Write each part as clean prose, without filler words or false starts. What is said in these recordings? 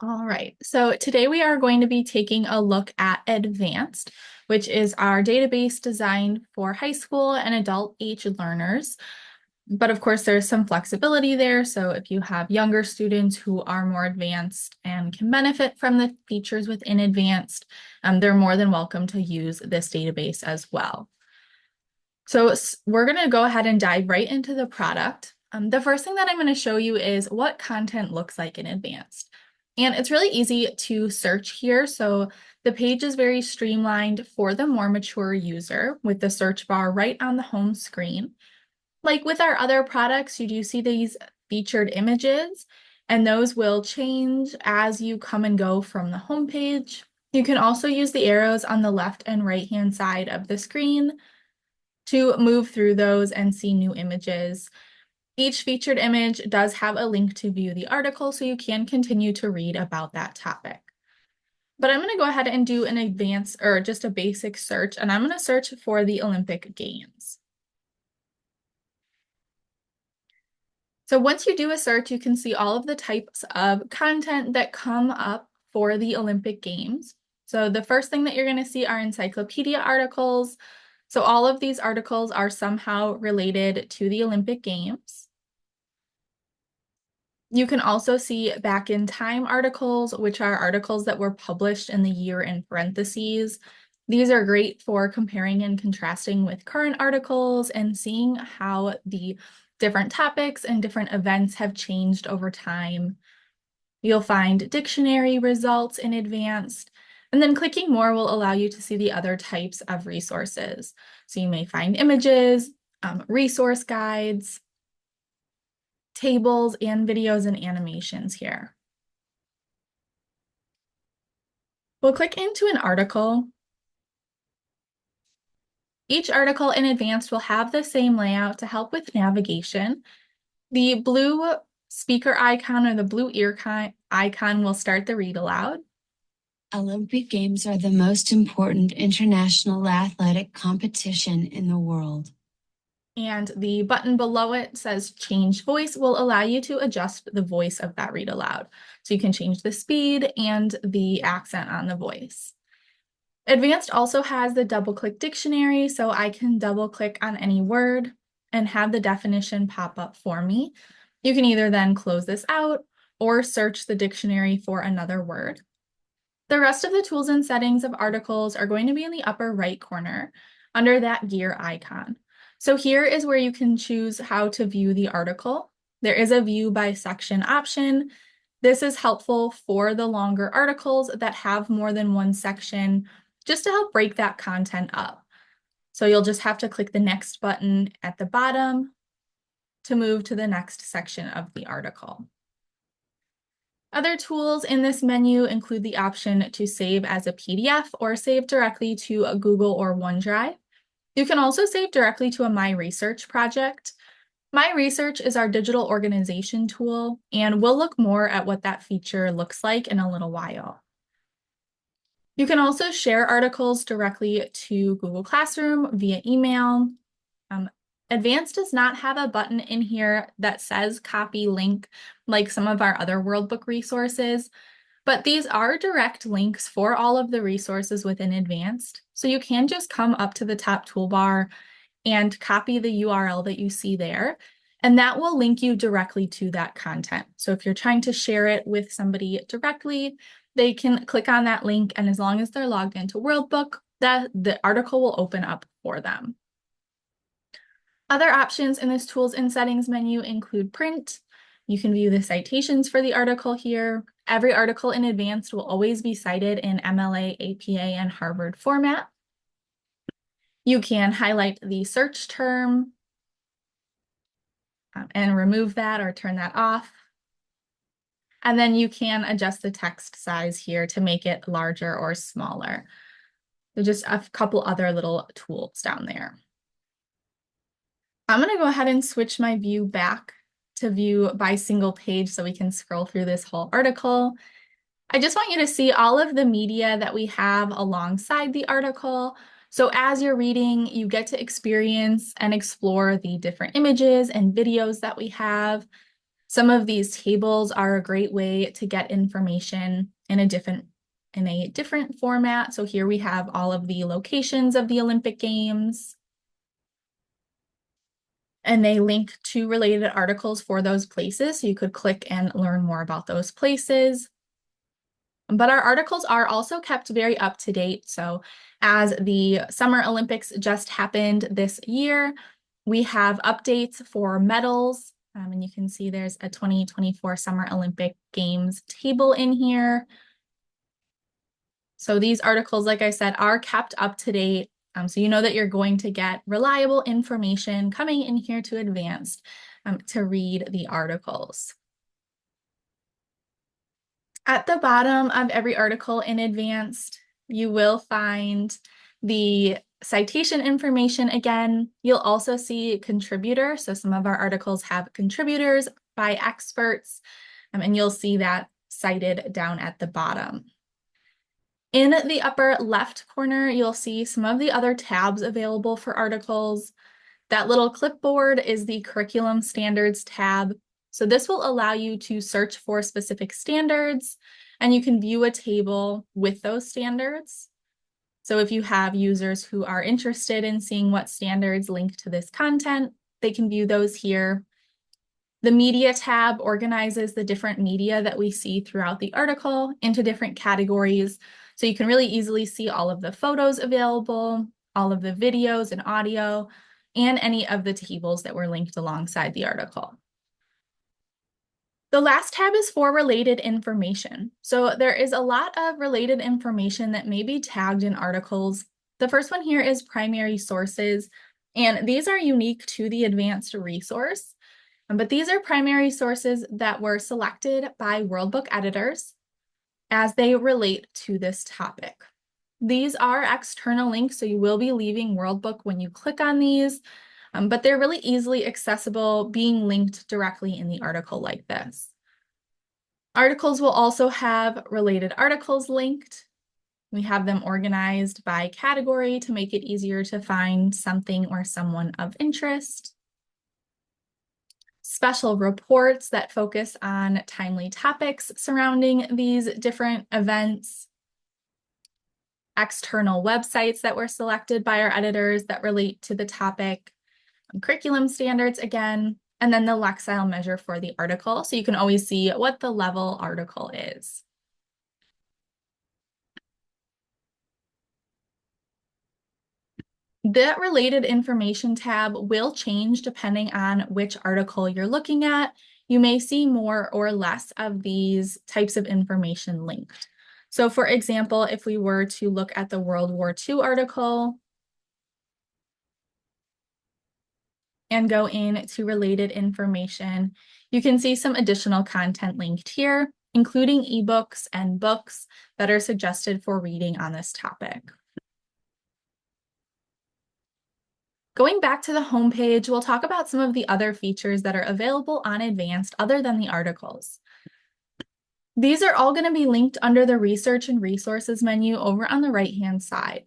All right, so today we are going to be taking a look at Advanced, which is our database designed for high school and adult age learners. But of course, there's some flexibility there. So if you have younger students who are more advanced and can benefit from the features within Advanced, they're more than welcome to use this database as well. So we're going to go ahead and dive right into the product. The first thing that I'm going to show you is what content looks like in Advanced. And it's really easy to search here. So the page is very streamlined for the more mature user with the search bar right on the home screen. Like with our other products, you do see these featured images, and those will change as you come and go from the home page. You can also use the arrows on the left and right-hand side of the screen to move through those and see new images. Each featured image does have a link to view the article, so you can continue to read about that topic. But I'm going to go ahead and do an advanced or just a basic search, and I'm going to search for the Olympic Games. So once you do a search, you can see all of the types of content that come up for the Olympic Games. So the first thing that you're going to see are encyclopedia articles. So all of these articles are somehow related to the Olympic Games. You can also see back in time articles, which are articles that were published in the year in parentheses. These are great for comparing and contrasting with current articles and seeing how the different topics and different events have changed over time. You'll find dictionary results in Advanced, and then clicking more will allow you to see the other types of resources. So you may find images, resource guides, tables, and videos and animations here. We'll click into an article. Each article in Advanced will have the same layout to help with navigation. The blue speaker icon or the blue ear icon will start the read aloud. Olympic Games are the most important international athletic competition in the world. And the button below it says change voice will allow you to adjust the voice of that read aloud. So you can change the speed and the accent on the voice. Advanced also has the double click dictionary, so I can double click on any word and have the definition pop up for me. You can either then close this out or search the dictionary for another word. The rest of the tools and settings of articles are going to be in the upper right corner under that gear icon. So here is where you can choose how to view the article. There is a view by section option. This is helpful for the longer articles that have more than one section, just to help break that content up. So you'll just have to click the next button at the bottom to move to the next section of the article. Other tools in this menu include the option to save as a PDF or save directly to a Google or OneDrive. You can also save directly to a My Research project. My Research is our digital organization tool, and we'll look more at what that feature looks like in a little while. You can also share articles directly to Google Classroom via email. Advanced does not have a button in here that says copy link like some of our other Worldbook resources, but these are direct links for all of the resources within Advanced. So you can just come up to the top toolbar and copy the URL that you see there, and that will link you directly to that content. So if you're trying to share it with somebody directly, they can click on that link, and as long as they're logged into Worldbook, the article will open up for them. Other options in this Tools and Settings menu include print. You can view the citations for the article here. Every article in Advanced will always be cited in MLA, APA, and Harvard format. You can highlight the search term and remove that or turn that off. And then you can adjust the text size here to make it larger or smaller. There's just a couple other little tools down there. I'm going to go ahead and switch my view back to view by single page so we can scroll through this whole article. I just want you to see all of the media that we have alongside the article. So as you're reading, you get to experience and explore the different images and videos that we have. Some of these tables are a great way to get information in a different format. So here we have all of the locations of the Olympic Games, and they link to related articles for those places. So you could click and learn more about those places. But our articles are also kept very up to date. So as the Summer Olympics just happened this year, we have updates for medals. And you can see there's a 2024 Summer Olympic Games table in here. So these articles, like I said, are kept up to date. So you know that you're going to get reliable information coming in here to Advanced to read the articles. At the bottom of every article in Advanced, you will find the citation information again. You'll also see contributor. So some of our articles have contributors by experts, and you'll see that cited down at the bottom. In the upper left corner, you'll see some of the other tabs available for articles. That little clipboard is the Curriculum Standards tab. So this will allow you to search for specific standards, and you can view a table with those standards. So if you have users who are interested in seeing what standards link to this content, they can view those here. The Media tab organizes the different media that we see throughout the article into different categories. So you can really easily see all of the photos available, all of the videos and audio, and any of the tables that were linked alongside the article. The last tab is for related information. So there is a lot of related information that may be tagged in articles. The first one here is primary sources, and these are unique to the advanced resource. But these are primary sources that were selected by World Book editors as they relate to this topic. These are external links, so you will be leaving World Book when you click on these, but they're really easily accessible, being linked directly in the article like this. Articles will also have related articles linked. We have them organized by category to make it easier to find something or someone of interest. Special reports that focus on timely topics surrounding these different events. External websites that were selected by our editors that relate to the topic. Curriculum standards again, and then the Lexile measure for the article. So you can always see what the level article is. The related information tab will change depending on which article you're looking at. You may see more or less of these types of information linked. So for example, if we were to look at the World War II article and go into related information, you can see some additional content linked here, including ebooks and books that are suggested for reading on this topic. Going back to the homepage, we'll talk about some of the other features that are available on Advanced other than the articles. These are all going to be linked under the Research and Resources menu over on the right-hand side.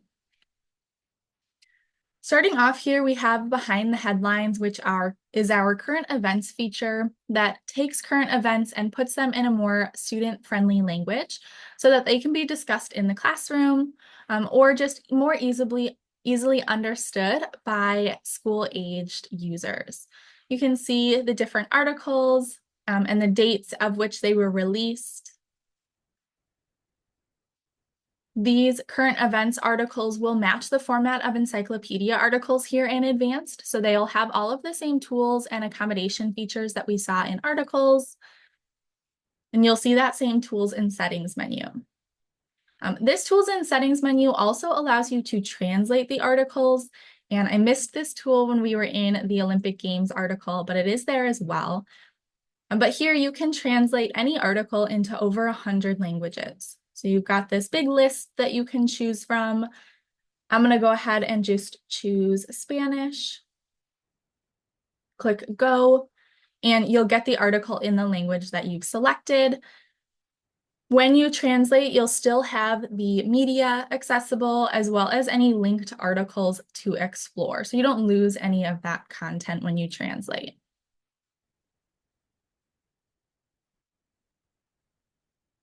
Starting off here, we have Behind the Headlines, which is our current events feature that takes current events and puts them in a more student-friendly language so that they can be discussed in the classroom or just more easily understood by school-aged users. You can see the different articles and the dates of which they were released. These current events articles will match the format of encyclopedia articles here in Advanced, so they'll have all of the same tools and accommodation features that we saw in articles, and you'll see that same Tools and Settings menu. This Tools and Settings menu also allows you to translate the articles, and I missed this tool when we were in the Olympic Games article, but it is there as well. But here you can translate any article into over 100 languages. So you've got this big list that you can choose from. I'm going to go ahead and just choose Spanish. Click Go, and you'll get the article in the language that you've selected. When you translate, you'll still have the media accessible as well as any linked articles to explore. So you don't lose any of that content when you translate.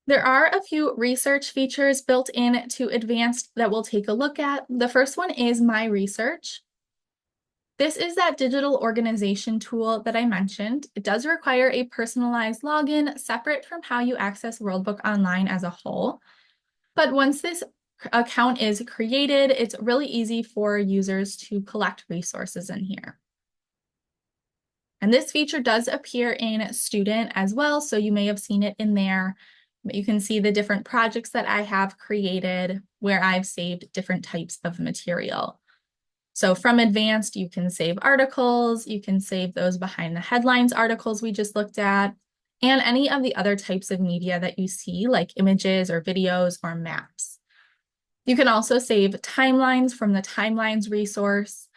There are a few research features built in to Advanced that we'll take a look at. The first one is My Research. This is that digital organization tool that I mentioned. It does require a personalized login separate from how you access Worldbook Online as a whole. But once this account is created, it's really easy for users to collect resources in here. And this feature does appear in Student as well, so you may have seen it in there. But you can see the different projects that I have created where I've saved different types of material. So from Advanced, you can save articles, you can save those behind the headlines articles we just looked at, and any of the other types of media that you see, like images or videos or maps. You can also save timelines from the Timelines resource,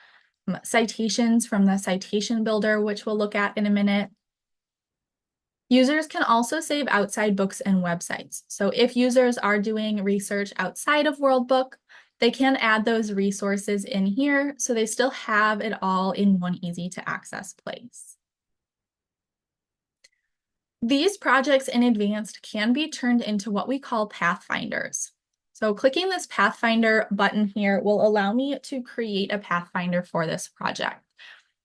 citations from the Citation Builder, which we'll look at in a minute. Users can also save outside books and websites. So if users are doing research outside of Worldbook, they can add those resources in here so they still have it all in one easy to access place. These projects in Advanced can be turned into what we call pathfinders. So clicking this Pathfinder button here will allow me to create a Pathfinder for this project.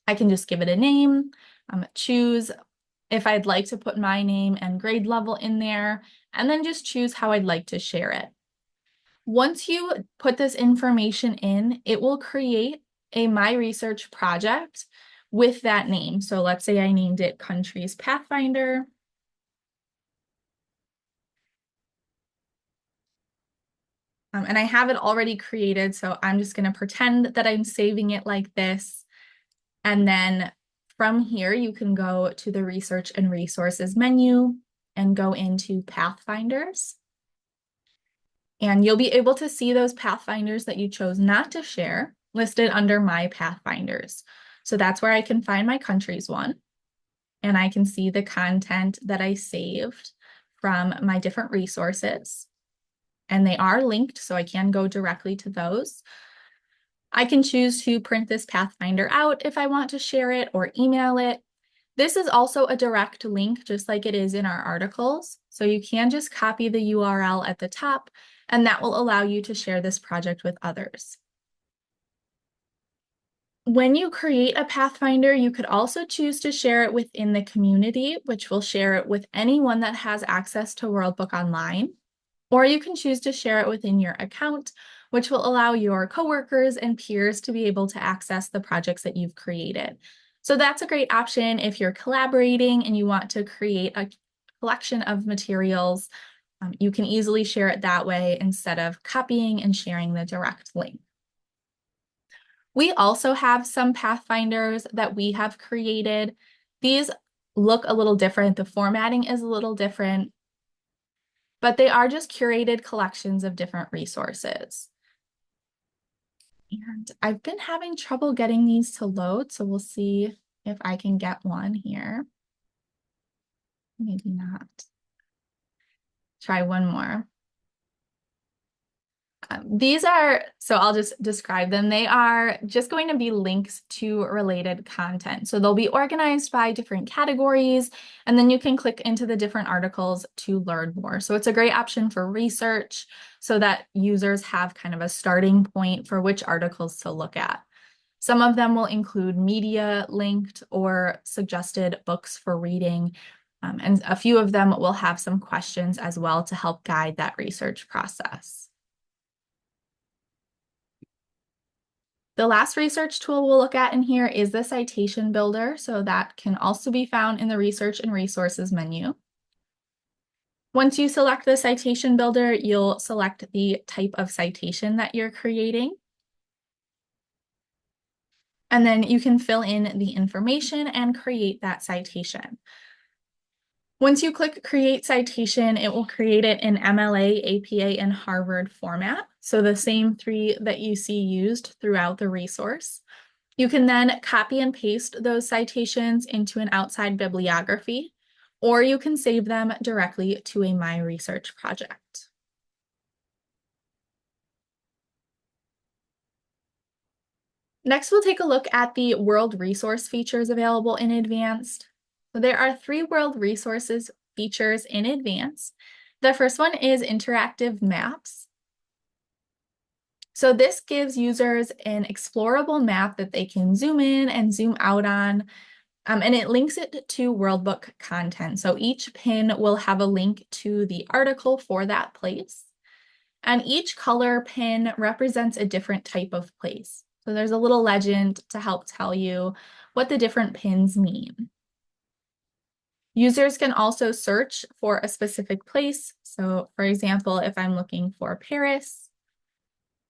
I can just give it a name, choose if I'd like to put my name and grade level in there, and then just choose how I'd like to share it. Once you put this information in, it will create a My Research project with that name. So let's say I named it Countries Pathfinder. And I have it already created, so I'm just going to pretend that I'm saving it like this. And then from here, you can go to the Research and Resources menu and go into Pathfinders. And you'll be able to see those Pathfinders that you chose not to share listed under My Pathfinders. So that's where I can find my countries one. And I can see the content that I saved from my different resources. And they are linked, so I can go directly to those. I can choose to print this Pathfinder out if I want to share it or email it. This is also a direct link, just like it is in our articles. So you can just copy the URL at the top, and that will allow you to share this project with others. When you create a Pathfinder, you could also choose to share it within the community, which will share it with anyone that has access to Worldbook Online. Or you can choose to share it within your account, which will allow your coworkers and peers to be able to access the projects that you've created. So that's a great option if you're collaborating and you want to create a collection of materials. You can easily share it that way instead of copying and sharing the direct link. We also have some Pathfinders that we have created. These look a little different. The formatting is a little different, but they are just curated collections of different resources. And I've been having trouble getting these to load, so we'll see if I can get one here. Maybe not. Try one more. These are, so I'll just describe them. They are just going to be links to related content. So they'll be organized by different categories, and then you can click into the different articles to learn more. So it's a great option for research so that users have kind of a starting point for which articles to look at. Some of them will include media linked or suggested books for reading, and a few of them will have some questions as well to help guide that research process. The last research tool we'll look at in here is the Citation Builder, so that can also be found in the Research and Resources menu. Once you select the Citation Builder, you'll select the type of citation that you're creating. And then you can fill in the information and create that citation. Once you click Create Citation, it will create it in MLA, APA, and Harvard format. So the same three that you see used throughout the resource. You can then copy and paste those citations into an outside bibliography, or you can save them directly to a My Research project. Next, we'll take a look at the World Resource features available in Advanced. So there are 3 World Resources features in Advanced. The first one is interactive maps. So this gives users an explorable map that they can zoom in and zoom out on, and it links it to Worldbook content. So each pin will have a link to the article for that place. And each color pin represents a different type of place. So there's a little legend to help tell you what the different pins mean. Users can also search for a specific place. So for example, if I'm looking for Paris,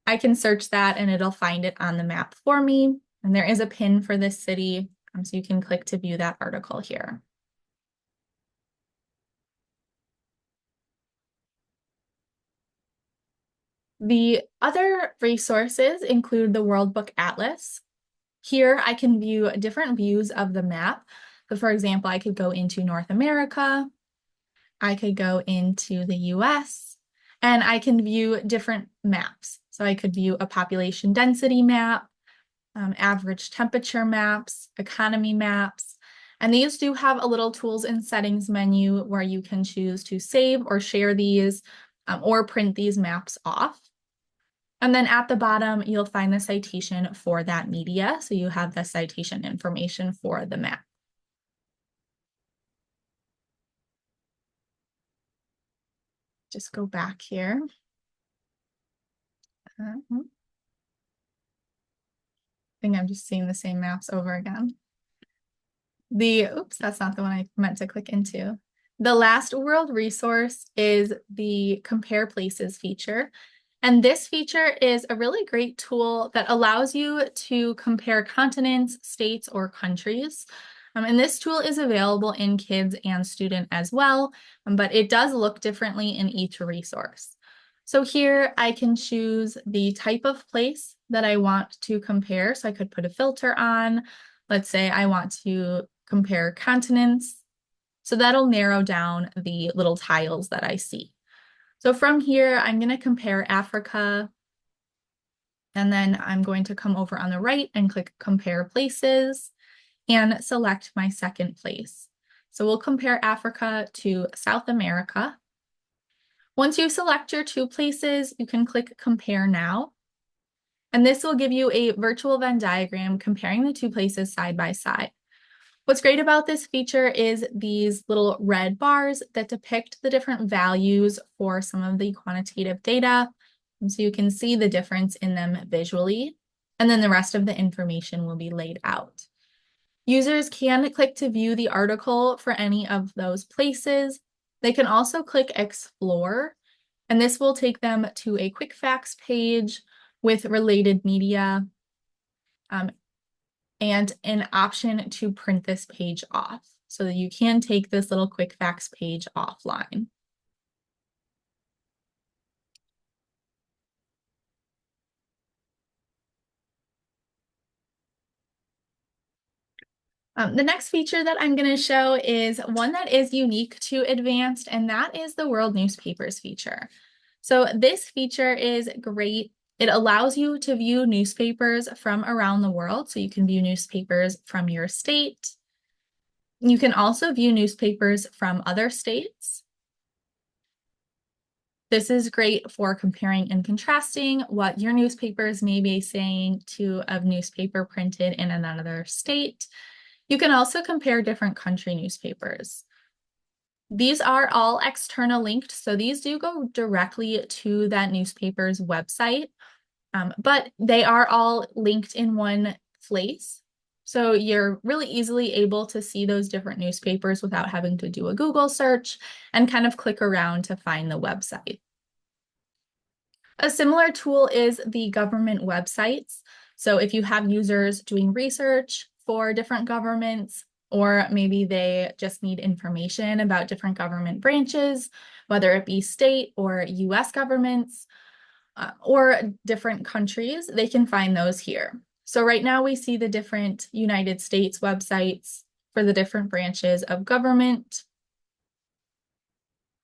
I can search that and it'll find it on the map for me. And there is a pin for this city, so you can click to view that article here. The other resources include the World Book Atlas. Here I can view different views of the map. So for example, I could go into North America, I could go into the US, and I can view different maps. So I could view a population density map, average temperature maps, economy maps, and these do have a little tools and settings menu where you can choose to save or share these or print these maps off. And then at the bottom, you'll find the citation for that media. So you have the citation information for the map. Just go back here. I think I'm just seeing the same maps over again. Oops, that's not the one I meant to click into. The last world resource is the Compare Places feature. And this feature is a really great tool that allows you to compare continents, states, or countries. And this tool is available in kids and student as well, but it does look differently in each resource. So here I can choose the type of place that I want to compare. So I could put a filter on. Let's say I want to compare continents. So that'll narrow down the little tiles that I see. So from here, I'm going to compare Africa. And then I'm going to come over on the right and click Compare Places and select my second place. So we'll compare Africa to South America. Once you select your two places, you can click Compare Now. And this will give you a virtual Venn diagram comparing the two places side by side. What's great about this feature is these little red bars that depict the different values for some of the quantitative data. And so you can see the difference in them visually, and then the rest of the information will be laid out. Users can click to view the article for any of those places. They can also click Explore, and this will take them to a quick facts page with related media and an option to print this page off so that you can take this little quick facts page offline. The next feature that I'm going to show is one that is unique to Advanced, and that is the World Newspapers feature. So this feature is great. It allows you to view newspapers from around the world. So you can view newspapers from your state. You can also view newspapers from other states. This is great for comparing and contrasting what your newspapers may be saying to a newspaper printed in another state. You can also compare different country newspapers. These are all external linked, so these do go directly to that newspaper's website, but they are all linked in one place. So you're really easily able to see those different newspapers without having to do a Google search and kind of click around to find the website. A similar tool is the government websites. So if you have users doing research for different governments, or maybe they just need information about different government branches, whether it be state or US governments, or different countries, they can find those here. So right now we see the different United States websites for the different branches of government.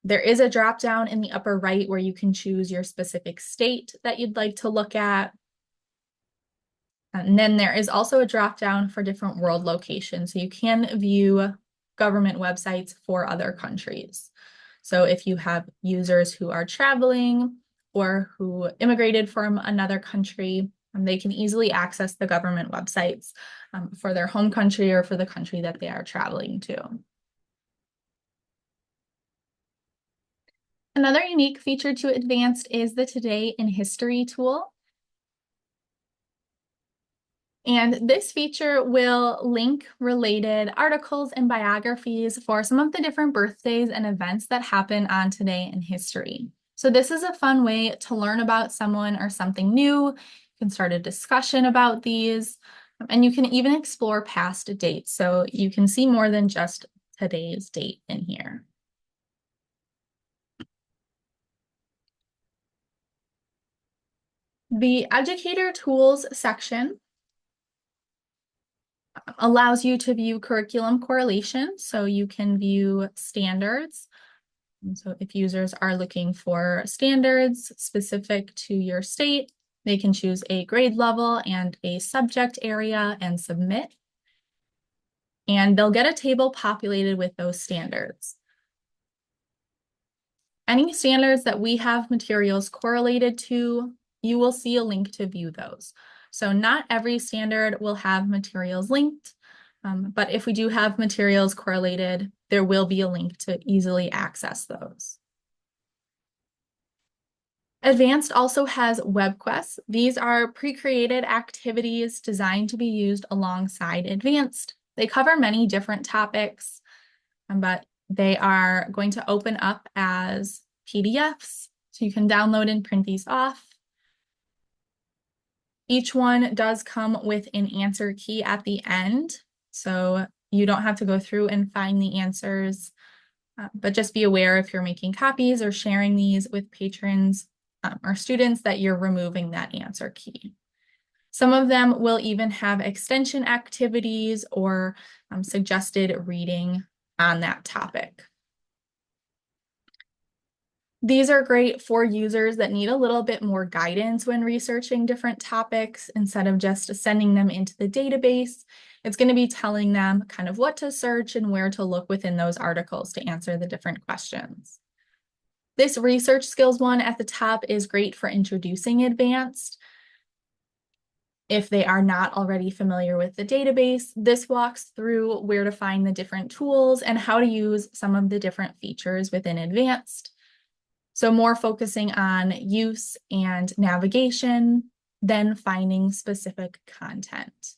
There is a drop down in the upper right where you can choose your specific state that you'd like to look at. And then there is also a drop down for different world locations. So you can view government websites for other countries. So if you have users who are traveling or who immigrated from another country, they can easily access the government websites for their home country or for the country that they are traveling to. Another unique feature to Advanced is the Today in History tool. And this feature will link related articles and biographies for some of the different birthdays and events that happen on Today in History. So this is a fun way to learn about someone or something new. You can start a discussion about these, and you can even explore past dates. So you can see more than just today's date in here. The Educator Tools section allows you to view curriculum correlation, so you can view standards. And so if users are looking for standards specific to your state, they can choose a grade level and a subject area and submit. And they'll get a table populated with those standards. Any standards that we have materials correlated to, you will see a link to view those. So not every standard will have materials linked, but if we do have materials correlated, there will be a link to easily access those. Advanced also has web quests. These are pre-created activities designed to be used alongside Advanced. They cover many different topics, but they are going to open up as PDFs, so you can download and print these off. Each one does come with an answer key at the end, so you don't have to go through and find the answers, but just be aware if you're making copies or sharing these with patrons or students that you're removing that answer key. Some of them will even have extension activities or suggested reading on that topic. These are great for users that need a little bit more guidance when researching different topics. Instead of just sending them into the database, it's going to be telling them kind of what to search and where to look within those articles to answer the different questions. This research skills one at the top is great for introducing Advanced. If they are not already familiar with the database, this walks through where to find the different tools and how to use some of the different features within Advanced. So more focusing on use and navigation than finding specific content.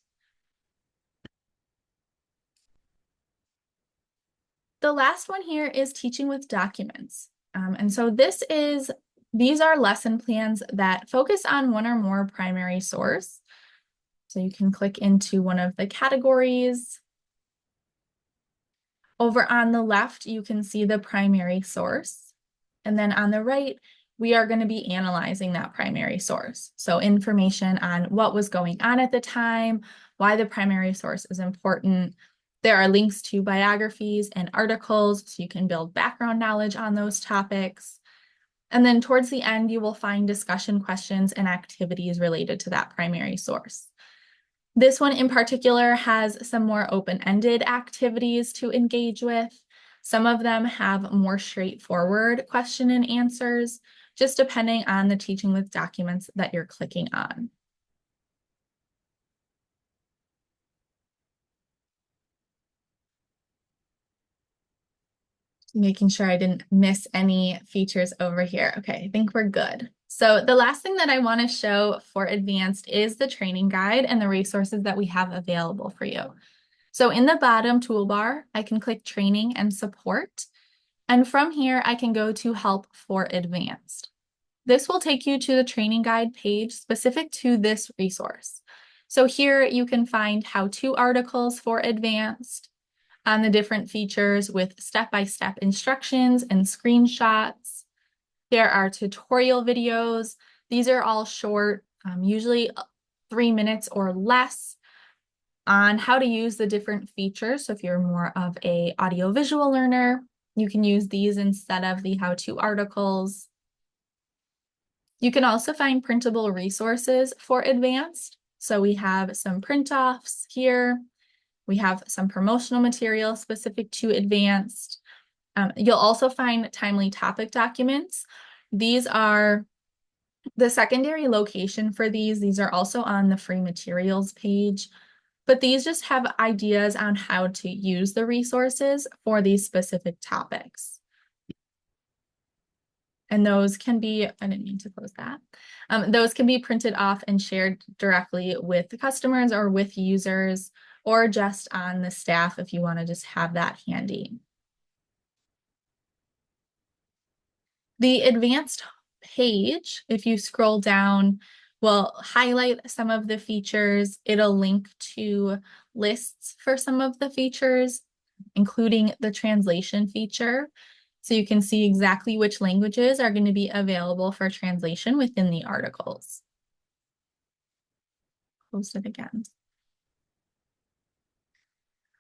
The last one here is teaching with documents. And so these are lesson plans that focus on one or more primary source. So you can click into one of the categories. Over on the left, you can see the primary source. And then on the right, we are going to be analyzing that primary source. So information on what was going on at the time, why the primary source is important. There are links to biographies and articles, so you can build background knowledge on those topics. And then towards the end, you will find discussion questions and activities related to that primary source. This one in particular has some more open-ended activities to engage with. Some of them have more straightforward question and answers, just depending on the teaching with documents that you're clicking on. Making sure I didn't miss any features over here. Okay, I think we're good. So the last thing that I want to show for Advanced is the training guide and the resources that we have available for you. So in the bottom toolbar, I can click Training and Support. And from here, I can go to Help for Advanced. This will take you to the training guide page specific to this resource. So here you can find how-to articles for Advanced on the different features with step-by-step instructions and screenshots. There are tutorial videos. These are all short, usually 3 minutes or less, on how to use the different features. So if you're more of a audiovisual learner, you can use these instead of the how-to articles. You can also find printable resources for Advanced. So we have some print-offs here. We have some promotional material specific to Advanced. You'll also find timely topic documents. These are the secondary location for these. These are also on the free materials page, but these just have ideas on how to use the resources for these specific topics. And those can be, I didn't mean to close that. Those can be printed off and shared directly with the customers or with users, or just on the staff if you want to just have that handy. The advanced page, if you scroll down, will highlight some of the features. It'll link to lists for some of the features, including the translation feature. So you can see exactly which languages are going to be available for translation within the articles. Close it again.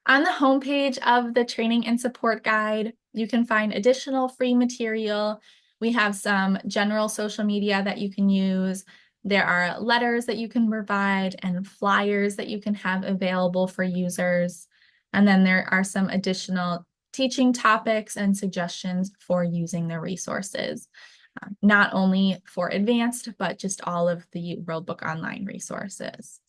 On the homepage of the training and support guide, you can find additional free material. We have some general social media that you can use. There are letters that you can provide and flyers that you can have available for users. And then there are some additional teaching topics and suggestions for using the resources, not only for advanced, but just all of the Worldbook Online resources.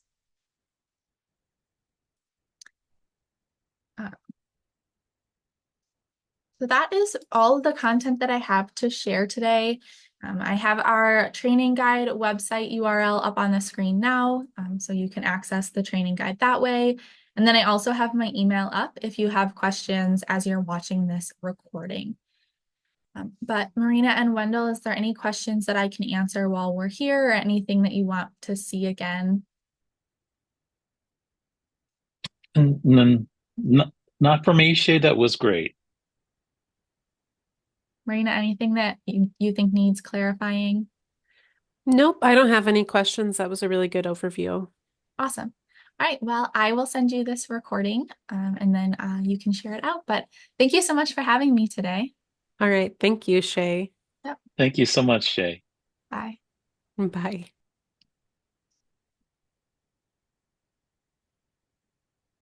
So that is all of the content that I have to share today. I have our training guide website URL up on the screen now, so you can access the training guide that way. And then I also have my email up if you have questions as you're watching this recording. But Marina and Wendell, is there any questions that I can answer while we're here, or anything that you want to see again? Not for me, Shay. That was great. Marina, anything that you think needs clarifying? Nope, I don't have any questions. That was a really good overview. Awesome. All right, well, I will send you this recording and then you can share it out. But thank you so much for having me today. All right, thank you, Shay. Thank you so much, Shay. Bye. Bye.